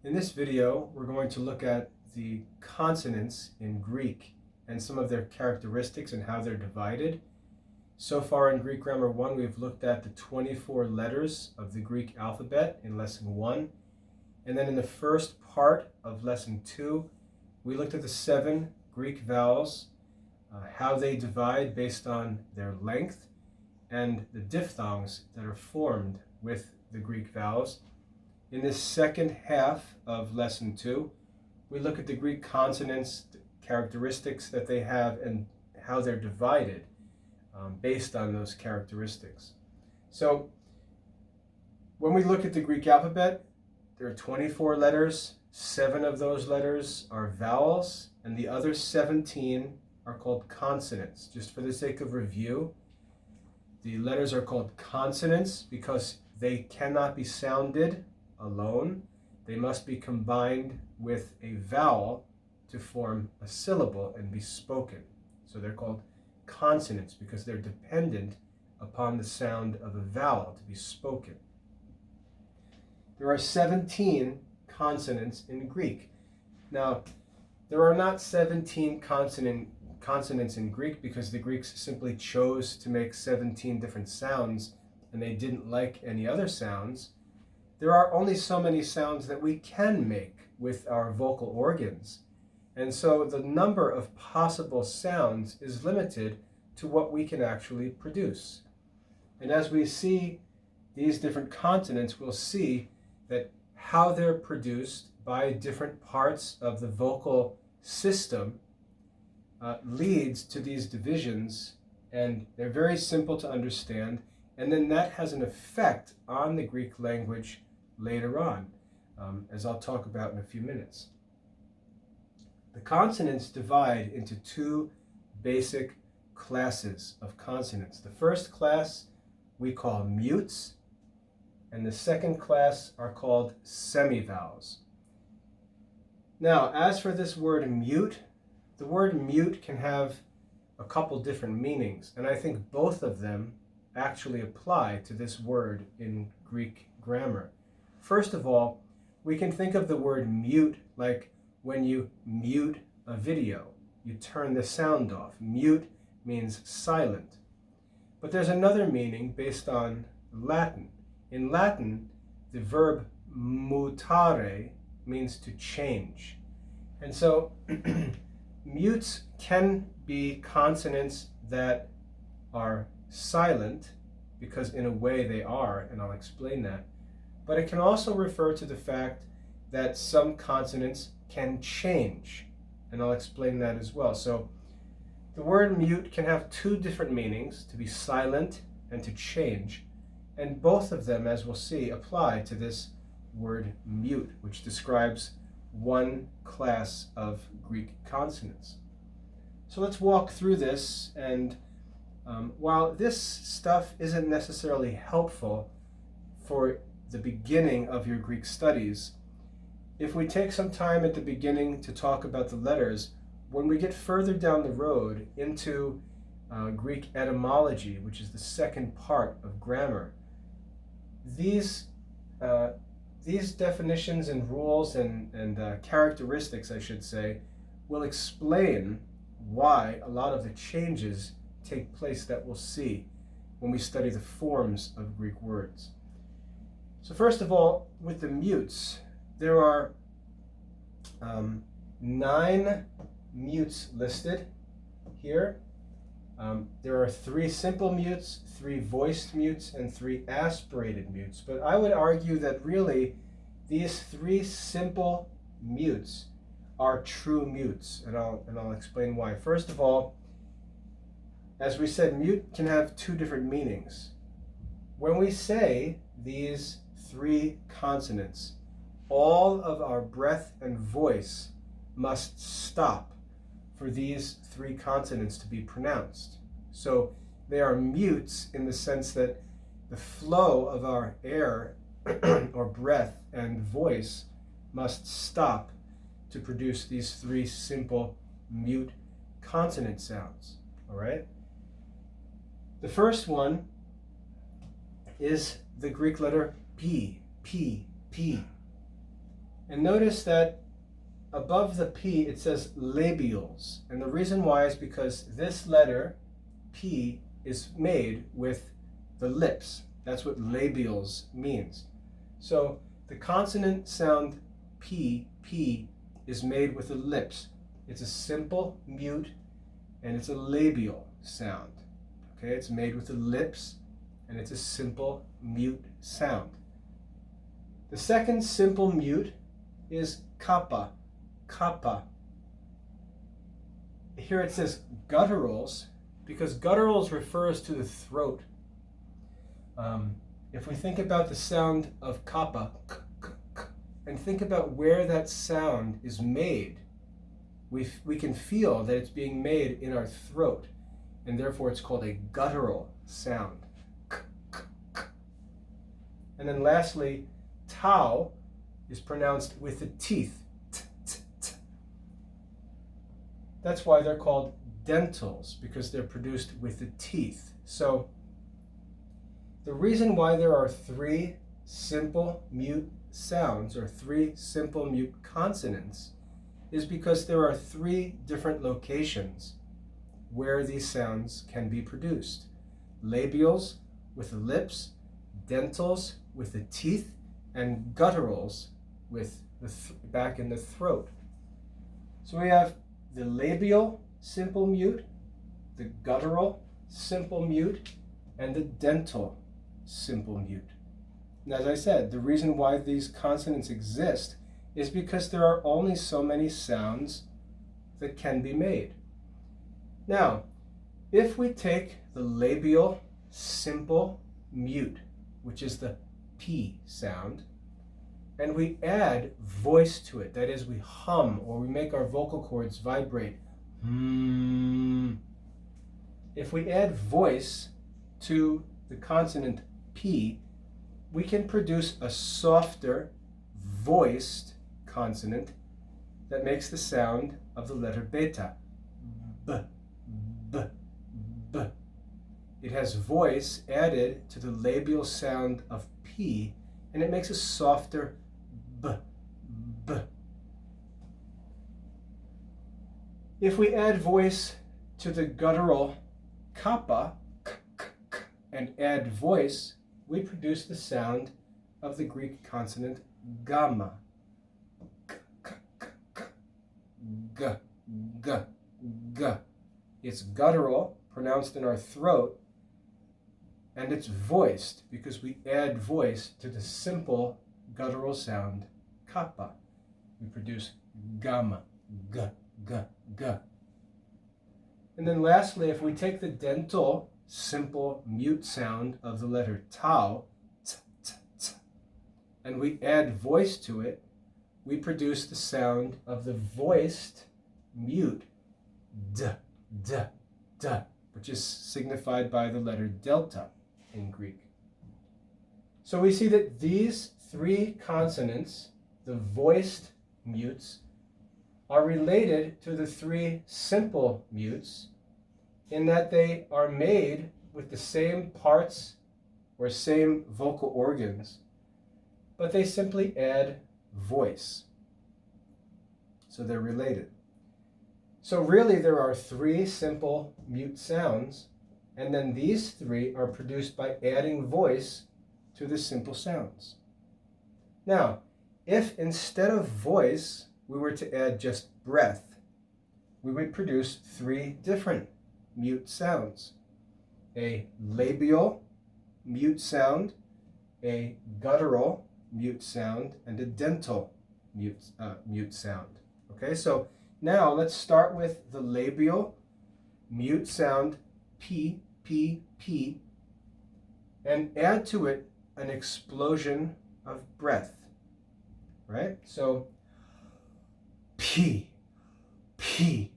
In this video, we're going to look at the consonants in Greek and some of their characteristics and how they're divided. So far in Greek Grammar 1, we've looked at the 24 letters of the Greek alphabet in Lesson 1. And then in the first part of Lesson 2, we looked at the 7 Greek vowels, how they divide based on their length, and the diphthongs that are formed with the Greek vowels. In this second half of Lesson 2, we look at the Greek consonants, the characteristics that they have, and how they're divided based on those characteristics. So, when we look at the Greek alphabet, there are 24 letters. 7 of those letters are vowels, and the other 17 are called consonants. Just for the sake of review, the letters are called consonants because they cannot be sounded alone. They must be combined with a vowel to form a syllable and be spoken. So they're called consonants because they're dependent upon the sound of a vowel to be spoken. There are 17 consonants in Greek. Now, there are not 17 consonants in Greek because the Greeks simply chose to make 17 different sounds and they didn't like any other sounds. There are only so many sounds that we can make with our vocal organs. And so the number of possible sounds is limited to what we can actually produce. And as we see these different consonants, we'll see that how they're produced by different parts of the vocal system leads to these divisions, and they're very simple to understand, and then that has an effect on the Greek language later on, as I'll talk about in a few minutes. The consonants divide into 2 basic classes of consonants. The first class we call mutes, and the second class are called semivowels. Now, as for this word mute, the word mute can have a couple different meanings, and I think both of them actually apply to this word in Greek grammar. First of all, we can think of the word mute like when you mute a video. You turn the sound off. Mute means silent. But there's another meaning based on Latin. In Latin, the verb mutare means to change. And so mutes can be consonants that are silent, because in a way they are, and I'll explain that. But it can also refer to the fact that some consonants can change, and I'll explain that as well. So the word mute can have 2 different meanings, to be silent and to change, and both of them, as we'll see, apply to this word mute, which describes one class of Greek consonants. So let's walk through this, and while this stuff isn't necessarily helpful for the beginning of your Greek studies, if we take some time at the beginning to talk about the letters, when we get further down the road into Greek etymology, which is the second part of grammar, these definitions and rules and characteristics, I should say, will explain why a lot of the changes take place that we'll see when we study the forms of Greek words. So first of all, with the mutes, there are 9 mutes listed here. There are 3 simple mutes, 3 voiced mutes, and 3 aspirated mutes. But I would argue that really these 3 simple mutes are true mutes, and I'll explain why. First of all, as we said, mute can have 2 different meanings. When we say these 3 consonants, all of our breath and voice must stop for these 3 consonants to be pronounced. So they are mutes in the sense that the flow of our air or breath and voice must stop to produce these 3 simple mute consonant sounds. All right? The first one is the Greek letter P, P, P. And notice that above the P it says labials. And the reason why is because this letter, P, is made with the lips. That's what labials means. So the consonant sound P, P, is made with the lips. It's a simple mute and it's a labial sound. Okay, it's made with the lips and it's a simple mute sound. The second simple mute is kappa, kappa. Here it says gutturals because gutturals refers to the throat. If we think about the sound of kappa, and think about where that sound is made, we can feel that it's being made in our throat, and therefore it's called a guttural sound. And then lastly, tau is pronounced with the teeth. That's why they're called dentals, because they're produced with the teeth. So the reason why there are three simple mute sounds or three simple mute consonants is because there are three different locations where these sounds can be produced. Labials with the lips, dentals with the teeth, and gutturals with the back in the throat. So we have the labial simple mute, the guttural simple mute, and the dental simple mute. And as I said, the reason why these consonants exist is because there are only so many sounds that can be made. Now, if we take the labial simple mute, which is the P sound, and we add voice to it, that is, we hum or we make our vocal cords vibrate. If we add voice to the consonant P, we can produce a softer, voiced consonant that makes the sound of the letter beta. B, b, b. It has voice added to the labial sound of P, and it makes a softer b, b. If we add voice to the guttural kappa, k, k, k, and add voice, we produce the sound of the Greek consonant gamma. K, k, k, k. G, g, g. It's guttural, pronounced in our throat, and it's voiced because we add voice to the simple guttural sound kappa. We produce gamma, g, g, g. And then lastly, if we take the dental simple mute sound of the letter tau, t, t, t, and we add voice to it, we produce the sound of the voiced mute d, d, d, which is signified by the letter delta in Greek. So we see that these three consonants, the voiced mutes, are related to the three simple mutes in that they are made with the same parts or same vocal organs, but they simply add voice. So they're related. So really there are three simple mute sounds, and then these three are produced by adding voice to the simple sounds. Now, if instead of voice we were to add just breath, we would produce three different mute sounds. A labial mute sound, a guttural mute sound, and a dental mute sound. Okay, so now let's start with the labial mute sound P, P, P, and add to it an explosion of breath. Right? So P, P,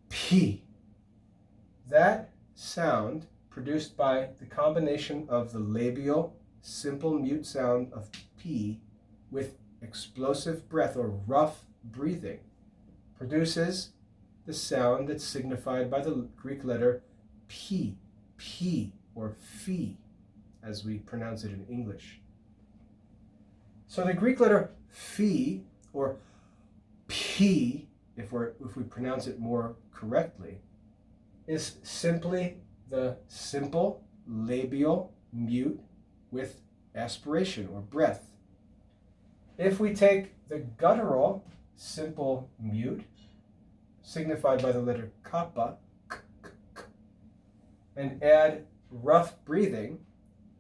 P. That sound produced by the combination of the labial simple mute sound of P with explosive breath or rough breathing produces the sound that's signified by the Greek letter P, P, or phi, as we pronounce it in English. So the Greek letter phi, or p, if we pronounce it more correctly, is simply the simple labial mute with aspiration or breath. If we take the guttural simple mute, signified by the letter kappa, k, k, k, and add rough breathing,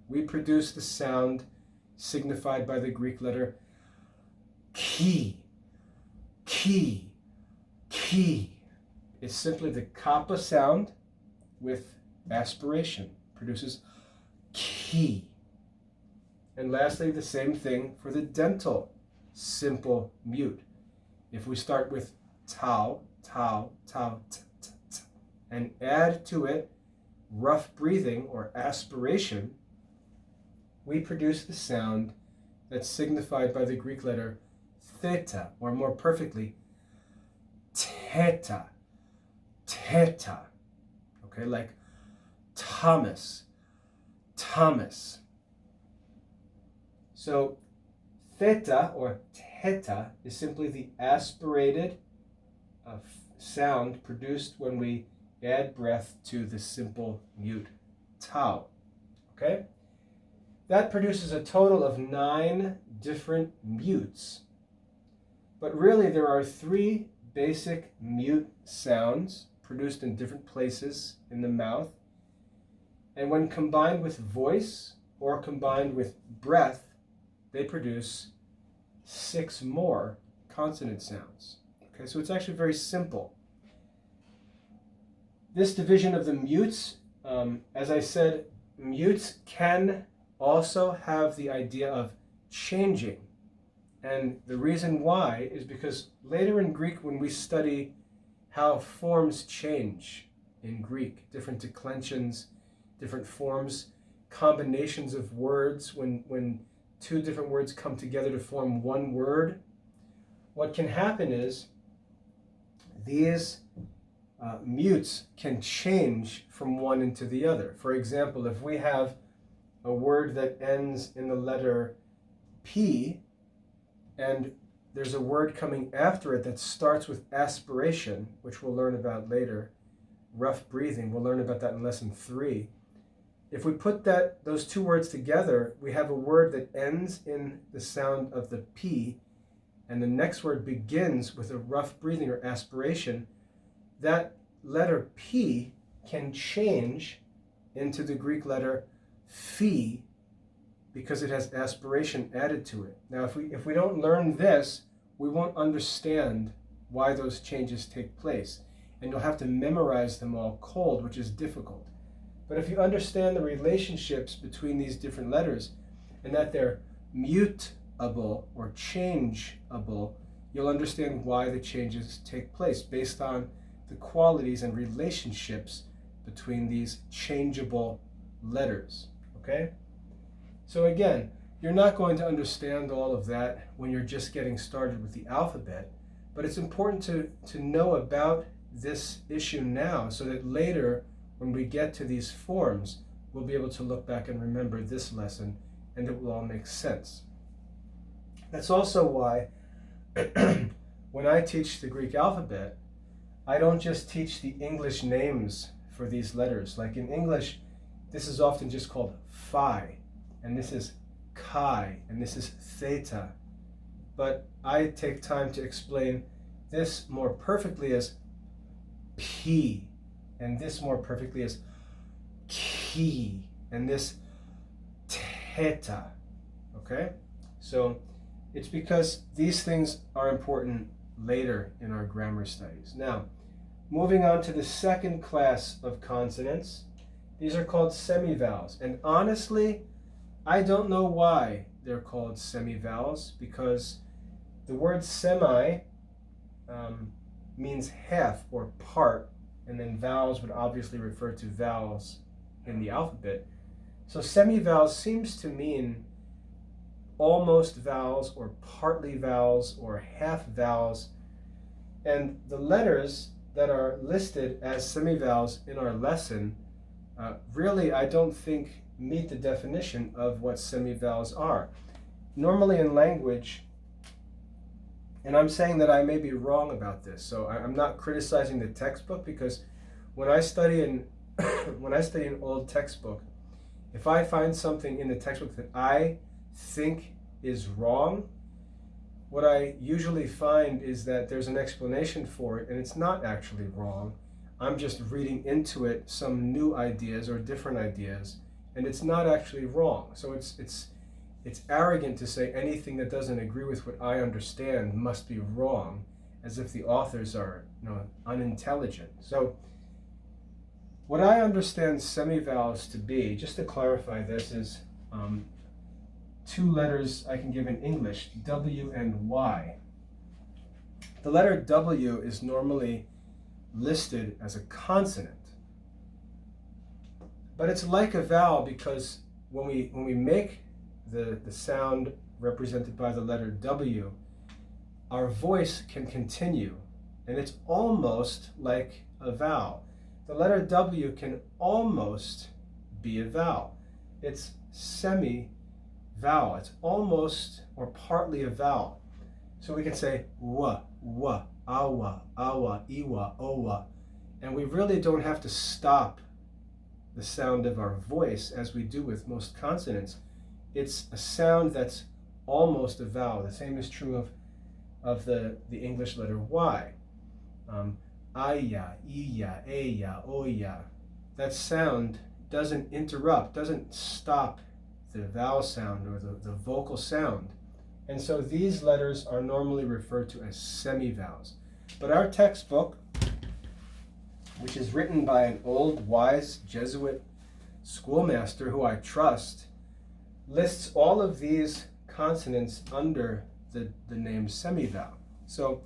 we produce the sound signified by the Greek letter ki, ki, ki. It's simply the kappa sound with aspiration, produces ki. And lastly, the same thing for the dental simple mute. If we start with tau, tau, tau, t, t, t, and add to it rough breathing or aspiration, we produce the sound that's signified by the Greek letter theta, or more perfectly, theta, theta. Okay, like Thomas, Thomas. So theta or theta is simply the aspirated sound produced when we add breath to the simple mute tau. Okay? That produces a total of 9 different mutes. But really there are 3 basic mute sounds produced in different places in the mouth. And when combined with voice or combined with breath, they produce 6 more consonant sounds. Okay, so it's actually very simple. This division of the mutes, as I said, mutes can also have the idea of changing. And the reason why is because later in Greek, when we study how forms change in Greek, different declensions, different forms, combinations of words, when 2 different words come together to form one word, what can happen is these mutes can change from one into the other. For example, if we have a word that ends in the letter P, and there's a word coming after it that starts with aspiration, which we'll learn about later, rough breathing, we'll learn about that in lesson 3. If we put those 2 words together, we have a word that ends in the sound of the P, and the next word begins with a rough breathing or aspiration. That letter P can change into the Greek letter phi because it has aspiration added to it. Now, if we don't learn this, we won't understand why those changes take place. And you'll have to memorize them all cold, which is difficult. But if you understand the relationships between these different letters and that they're mutable or changeable, you'll understand why the changes take place based on the qualities and relationships between these changeable letters. Okay? So again, you're not going to understand all of that when you're just getting started with the alphabet, but it's important to know about this issue now so that later when we get to these forms, we'll be able to look back and remember this lesson and it will all make sense. That's also why when I teach the Greek alphabet, I don't just teach the English names for these letters. Like in English, this is often just called phi, and this is chi, and this is theta. But I take time to explain this more perfectly as p, and this more perfectly as ki, and this theta. Okay? So it's because these things are important later in our grammar studies. Now, moving on to the second class of consonants, these are called semivowels. And honestly, I don't know why they're called semivowels, because the word semi means half or part, and then vowels would obviously refer to vowels in the alphabet. So semivowels seems to mean almost vowels or partly vowels or half vowels. And the letters that are listed as semivowels in our lesson really, I don't think, meet the definition of what semivowels are. normally in language, and I'm saying that I may be wrong about this, so I'm not criticizing the textbook, because when I study in when I study an old textbook, if I find something in the textbook that I think is wrong, what I usually find is that there's an explanation for it, and it's not actually wrong. I'm just reading into it some new ideas or different ideas, and it's not actually wrong. So it's arrogant to say anything that doesn't agree with what I understand must be wrong, as if the authors are, unintelligent. So what I understand semivowels to be, just to clarify this, is two letters I can give in English, W and Y. The letter W is normally listed as a consonant, but it's like a vowel, because when we make the sound represented by the letter W, our voice can continue, and it's almost like a vowel. The letter W can almost be a vowel. It's semi-vowel. It's almost or partly a vowel. So we can say wa, awa, iwa, owa, and we really don't have to stop the sound of our voice as we do with most consonants. It's a sound that's almost a vowel. The same is true of the English letter Y. Aya, iya, eya, oya. That sound doesn't interrupt, doesn't stop the vowel sound or the vocal sound. And so these letters are normally referred to as semivowels. But our textbook, which is written by an old, wise Jesuit schoolmaster who I trust, lists all of these consonants under the name semivowel. So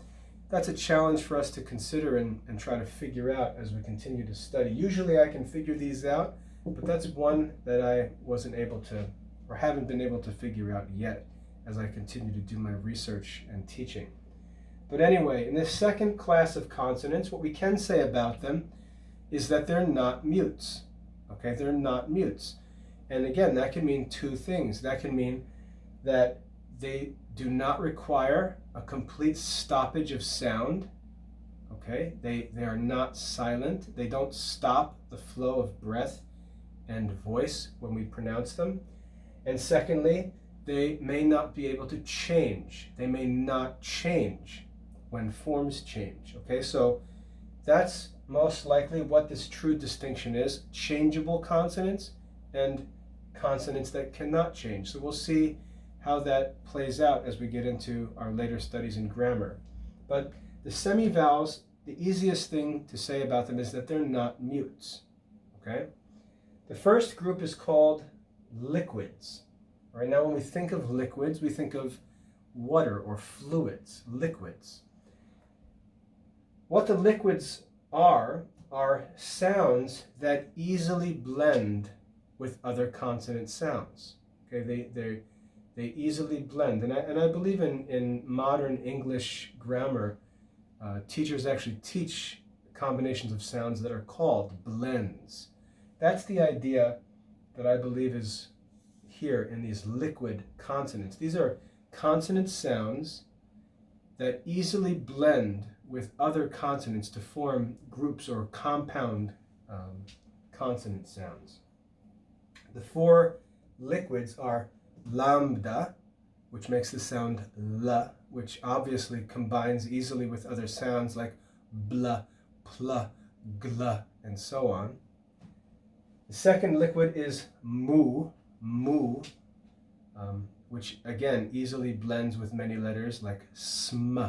that's a challenge for us to consider and try to figure out as we continue to study. Usually I can figure these out, but that's one that I wasn't able to, or haven't been able to figure out yet as I continue to do my research and teaching. But anyway, in this second class of consonants, what we can say about them is that they're not mutes. Okay, they're not mutes. And again, that can mean two things. That can mean that they do not require a complete stoppage of sound. Okay, they are not silent. They don't stop the flow of breath and voice when we pronounce them. And secondly, they may not be able to change. They may not change when forms change. Okay, so that's most likely what this true distinction is: changeable consonants and consonants that cannot change. So we'll see how that plays out as we get into our later studies in grammar. But the semivowels, the easiest thing to say about them is that they're not mutes. Okay? The first group is called liquids. All right, now when we think of liquids, we think of water or fluids, liquids. What the liquids are sounds that easily blend with other consonant sounds. Okay, they easily blend, and I believe in modern English grammar, teachers actually teach combinations of sounds that are called blends. That's the idea that I believe is here in these liquid consonants. These are consonant sounds that easily blend with other consonants to form groups or compound consonant sounds. The four liquids are lambda, which makes the sound L, which obviously combines easily with other sounds like blah, pla, gla, and so on. The second liquid is mu, which again easily blends with many letters like sm.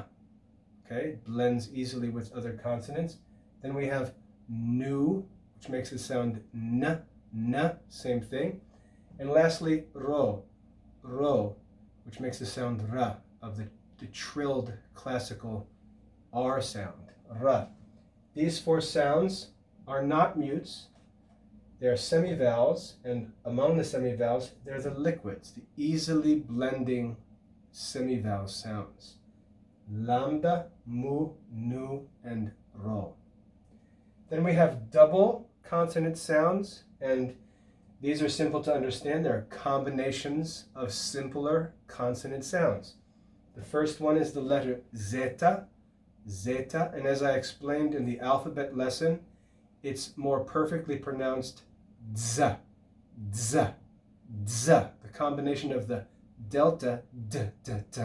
Okay, blends easily with other consonants. Then we have nu, which makes the sound n, same thing. And lastly, ro, which makes the sound ra of the trilled classical R sound, ra. These four sounds are not mutes. They are semivowels, and among the semivowels, they're the liquids, the easily blending semivowel sounds. Lambda, mu, nu, and ro. Then we have double consonant sounds, and These are simple to understand. They're combinations of simpler consonant sounds. The first one is the letter zeta, zeta, and as I explained in the alphabet lesson, it's more perfectly pronounced dz, dz, dz. The combination of the delta d, d, d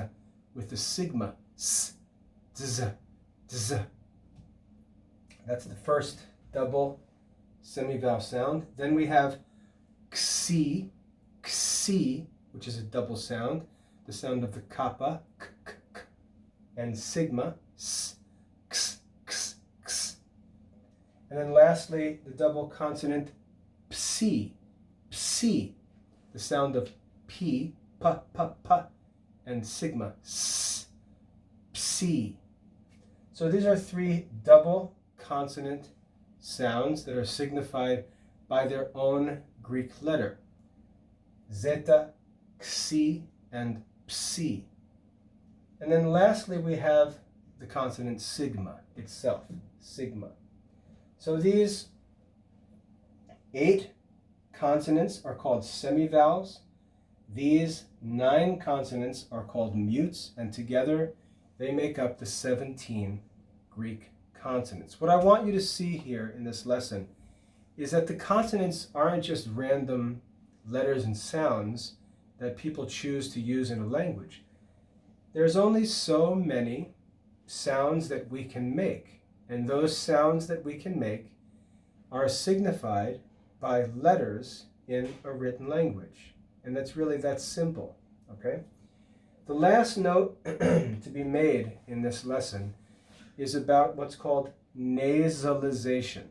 with the sigma s, dz, dz. That's the first double semivowel sound. Then we have xi, xi, which is a double sound, the sound of the kappa, k, k, k, and sigma, s, x, x, x. And then lastly, the double consonant psi, psi, the sound of p, pa, pa, pa, and sigma, s, psi. So these are three double consonant sounds that are signified by their own Greek letter. Zeta, xi, and psi. And then lastly we have the consonant sigma itself, sigma. So these 8 consonants are called semivowels. These 9 consonants are called mutes, and together they make up the 17 Greek consonants. What I want you to see here in this lesson is that the consonants aren't just random letters and sounds that people choose to use in a language. There's only so many sounds that we can make, and those sounds that we can make are signified by letters in a written language. And that's really that simple, okay? The last note to be made in this lesson is about what's called nasalization.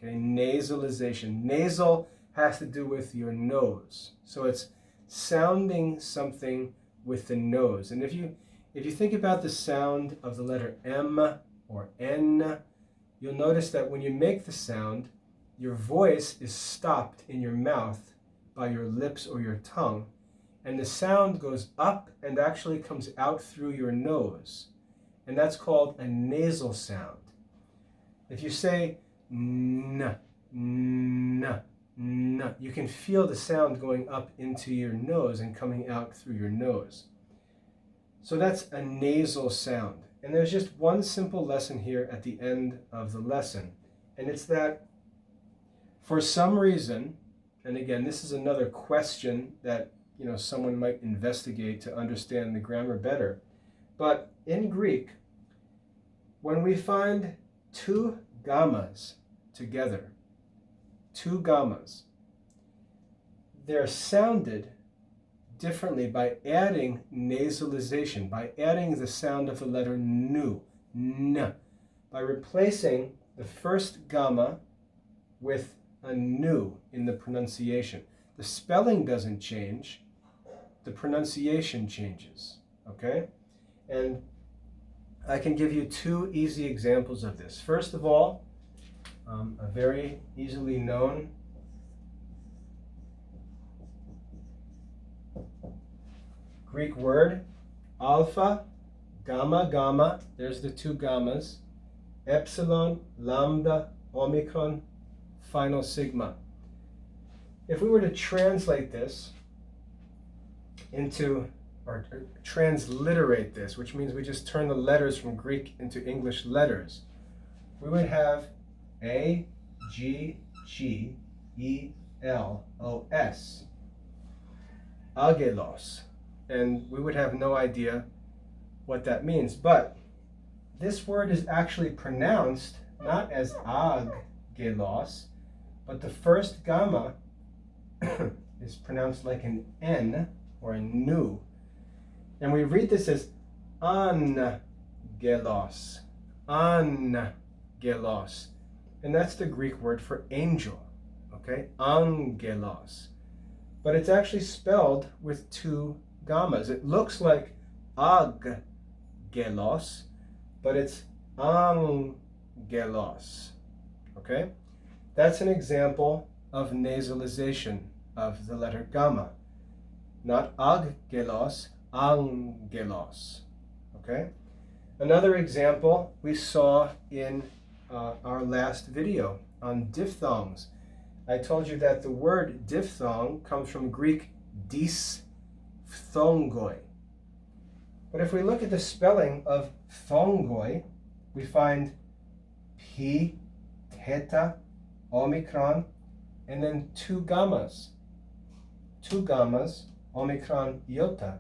Okay, nasalization. Nasal has to do with your nose. So it's sounding something with the nose. And if you think about the sound of the letter M or N, you'll notice that when you make the sound, your voice is stopped in your mouth by your lips or your tongue, and the sound goes up and actually comes out through your nose. And that's called a nasal sound. If you say n, n, n, you can feel the sound going up into your nose and coming out through your nose. So that's a nasal sound. And there's just one simple lesson here at the end of the lesson. And it's that for some reason, and again, this is another question that someone might investigate to understand the grammar better. But in Greek, when we find 2 gammas together, 2 gammas, they're sounded differently by adding nasalization, by adding the sound of the letter nu, n, by replacing the first gamma with a nu in the pronunciation. The spelling doesn't change, the pronunciation changes, okay? And I can give you 2 easy examples of this. First of all, a very easily known Greek word, alpha, gamma, gamma, there's the 2 gammas, epsilon, lambda, omicron, final sigma. If we were to translate this into, or transliterate this, which means we just turn the letters from Greek into English letters, we would have A, G, G, E, L, O, S, agelos. And we would have no idea what that means. But this word is actually pronounced not as agelos, but the first gamma is pronounced like an N or a nu. And we read this as angelos, angelos. And that's the Greek word for angel, okay? Angelos. But it's actually spelled with 2 gammas. It looks like aggelos, but it's angelos, okay? That's an example of nasalization of the letter gamma. Not aggelos, angelos, okay? Another example we saw in our last video on diphthongs. I told you that the word diphthong comes from Greek dysphthongoi. But if we look at the spelling of thongoi, we find P, theta, omicron, and then two gammas, omicron, iota.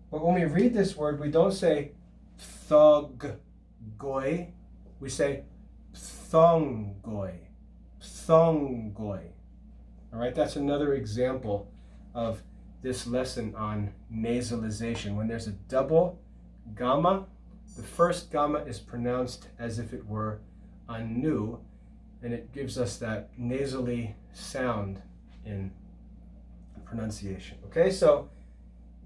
But when we read this word, we don't say thogoi, we say phthongoi. All right, that's another example of this lesson on nasalization. When there's a double gamma, the first gamma is pronounced as if it were a nu, and it gives us that nasally sound in pronunciation. Okay, so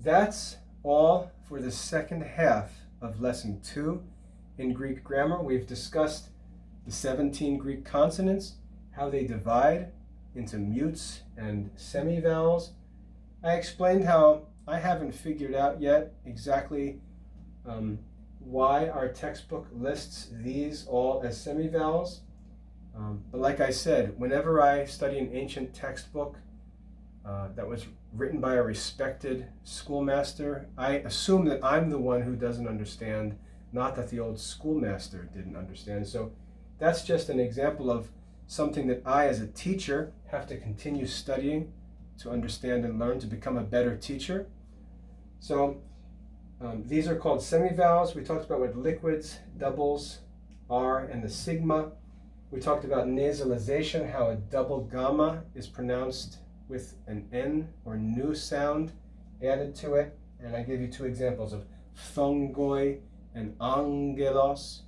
that's all for the second half of lesson 2 in Greek grammar. We've discussed the 17 Greek consonants, how they divide into mutes and semivowels. I explained how I haven't figured out yet exactly why our textbook lists these all as semivowels. But like I said, whenever I study an ancient textbook that was written by a respected schoolmaster, I assume that I'm the one who doesn't understand, not that the old schoolmaster didn't understand. So that's just an example of something that I, as a teacher, have to continue studying to understand and learn to become a better teacher. So these are called semivowels. We talked about what liquids, doubles are, and the sigma. We talked about nasalization, how a double gamma is pronounced with an N or nu sound added to it. And I gave you two examples of phthongoi and angelos.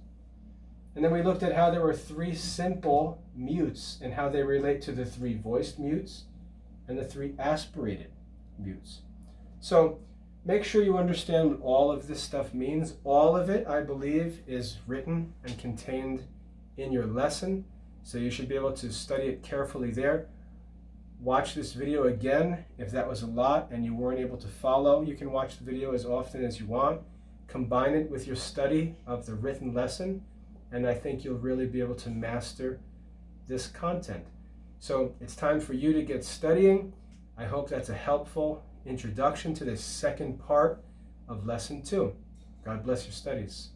And then we looked at how there were 3 simple mutes and how they relate to the 3 voiced mutes and the 3 aspirated mutes. So make sure you understand what all of this stuff means. All of it, I believe, is written and contained in your lesson, so you should be able to study it carefully there. Watch this video again if that was a lot and you weren't able to follow. You can watch the video as often as you want. Combine it with your study of the written lesson, and I think you'll really be able to master this content. So it's time for you to get studying. I hope that's a helpful introduction to this second part of lesson 2. God bless your studies.